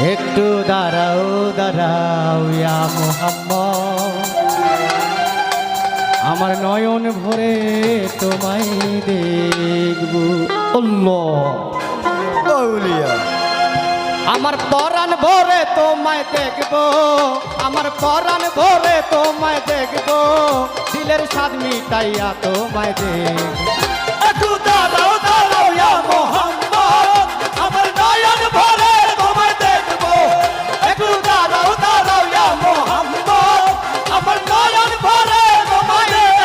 একটু দাঁড়াও দাঁড়াও ইয়া মুহাম্মদ, আমার নয়ন ভরে তোমায় দেখব। আল্লাহ আউলিয়া আমার পরাণ ভরে তোমায় দেখব, আমার পরাণ ভরে তোমায় দেখব, দিলের স্বাদ মিটাইয়া তোমায় দেখব। একটু দাঁড়াও দাঁড়াও ইয়া মুহাম্মদ, আমার নয়ন ভরে তোমায় দেখব। একটু দাঁড়াও দাঁড়াও ইয়া মুহাম্মদ, আমার নয়ন ভরে তোমায় দেখব।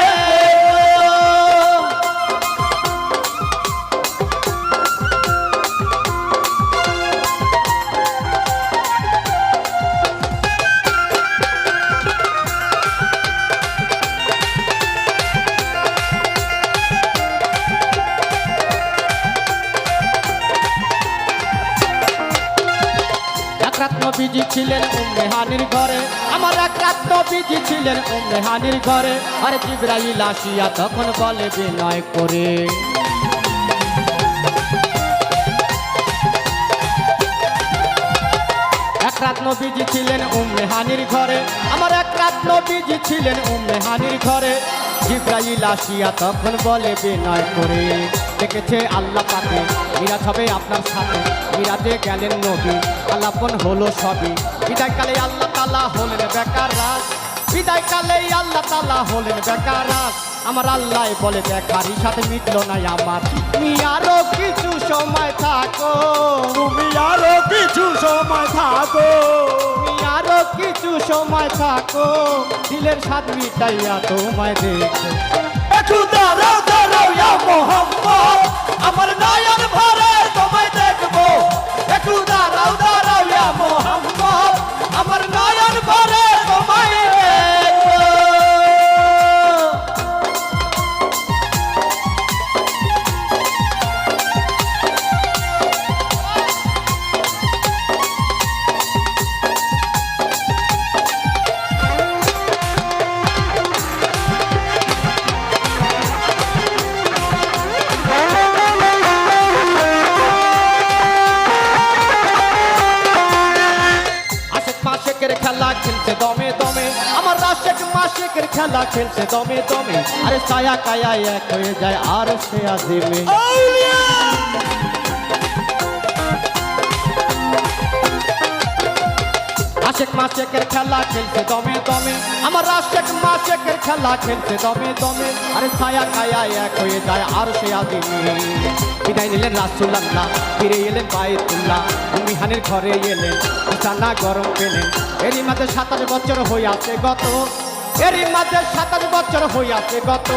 এক রাত নবীজি ছিলেন উম্মে হানির ঘরে, আমার এক রাত নবীজি ছিলেন উম্মে হানির ঘরে, আর জিবরাইল আসিয়া তখন বলে বিনয় করে, এক রাত নবীজি ছিলেন উম্মে হানির ঘরে, আমার এক রাত নবীজি ছিলেন উম্মে হানির ঘরে, জিবরাইল আসিয়া তখন বলে বিনয় করে, দেখেছে আল্লাহ পাকে মিরাজ হবে আপনার সাথে, মিরাজে গেলেন নবী আলাপন হলো সবই, বিদায়কালে আল্লাহ তাআলা হলেন বেকার রাত, বিদায়কালে আল্লাহ তাআলা হলেন বেকার রাত, আমার আল্লাহ বলে বেকারি সাথে মিটলো না আমার, তুমি আরো কিছু সময় থাকো, তুমি আরো কিছু সময় থাকো, তুমি আরো কিছু সময় থাকো, দিলের স্বাদ মিটাইয়া তোমায় দেখো। একটু দাঁড়াও দাঁড়াও ইয়া মুহাম্মদ, আমার নয়ন ভরে তোমায় দেখব। একটু দাঁড়াও দাঁড়াও ইয়া মুহাম্মদ, আমার নয়ন ভরে তোমায় দেখব। আশেক মাশেকের খেলা খেলছে দমে দমে, আমার আশেক মাশেকের খেলা খেলছে দমে দমে, আরে ছায়া কায়া এক হয়ে যায় আর সে আজিমে। আউলিয়া আশেক মাশেকের খেলা খেলছে দমে দমে, আমার আশেক মাশেকের খেলা খেলছে দমে দমে, আরে ছায়া কায়া এক হয়ে যায় আর সে আজিমে। বিদায় নিলেন রাসূলুল্লাহ, ফিরে এলেন বাইতুল্লাহ, উম্মিহানের ঘরে এলেন, বিছানা গরম পেলেন, এরই মাঝে 27 বছর হইয়াছে গত, এরই মাঝে 27 বছর হইয়াছে গত,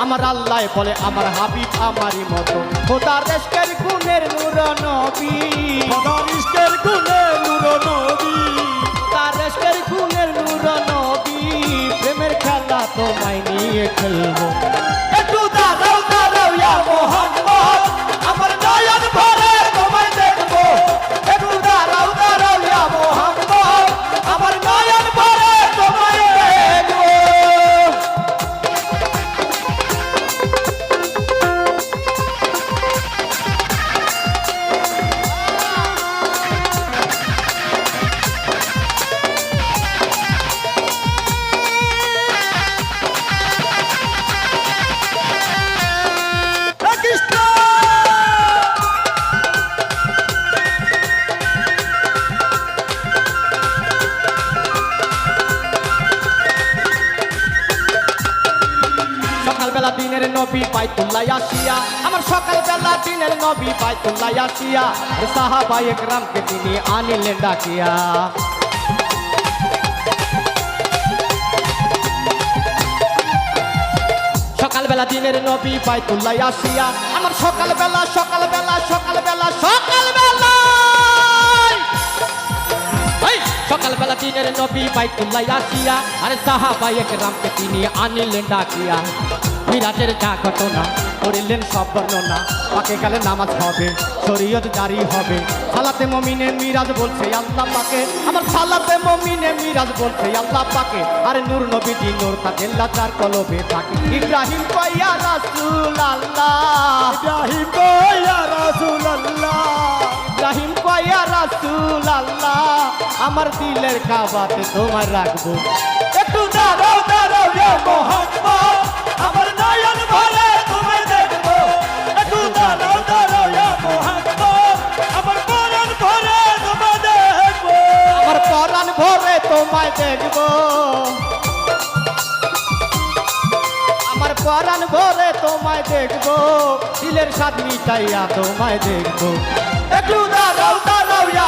আমার আল্লাহ বলে আমার হাবিব আমারই মতো, খোদার ইশকের গুণের নূর নবী, খোদার ইশকের গুণে নূর নবী, তার ইশকের গুণের নূর নবী, প্রেমের খেলা তোমায় নিয়ে খেলবো। একটু দাঁড়াও দাঁড়াও ইয়া মুহাম্মদ, আমার নয়ন ভরে তোমায় দেখব। একটু দাঁড়াও দাঁড়াও ইয়া মুহাম্মদ, আমার নয়ন ভরে তোমায় দেখব। কৃষ্ণ সকালবেলা দিনের নবী বাইতুল্লাহ আসিয়া, আমার সকালবেলা দিনের নবী বাইতুল্লাহ আসিয়া, সাহাবায়ে একরামকে তিনি আনিলেন ডাকিয়া। সকালবেলা দিনের নবী বাইতুল্লাহ আসিয়া, আমার সকালবেলা সকালবেলা সকালবেলা সকালবেলা সকালবেলা দিনের নবী বাইতুল্লাহ আসিয়া, আরে সাহাবায়ে একরামকে তিনি আনিলেন ডাকিয়া। মিরাজের যা ঘটনা করিলেন সব বর্ণনা পাকে গেলে নামাজ হবে শরীয়ত জারি হবে সালাতে মমিনে মিরাজ বলছে আল্লাহ পাকে আমার সালাতে মমিনে মিরাজ বলছে আল্লাহ পাকে আরে নূর নবীজি নূর তাকে লাচার কলবে থাকে ইব্রাহিম কয়া রাসূল আল্লাহ ইব্রাহিম কয়া রাসূলুল্লাহ ইব্রাহিম কয়া রাসূল আল্লাহ আমার দিলের কাবাতে তোমার রাখবো একটু দাঁড়াও দাঁড়াও ইয়া মোহাম্মদ আমার নয়ন ভরে তোমায় দেখবো একটু দাঁড়াও দাঁড়াও ইয়া মোহাম্মদ আমার পরাণ ভরে তোমায় দেখবো আমার পরাণ ভরে তোমায় দেখবো আমার পরাণ ভরে তোমায় দেখবো দিলের স্বাদ মিটাইয়া তোমায় দেখবো একটু দাঁড়াও দাঁড়াও ইয়া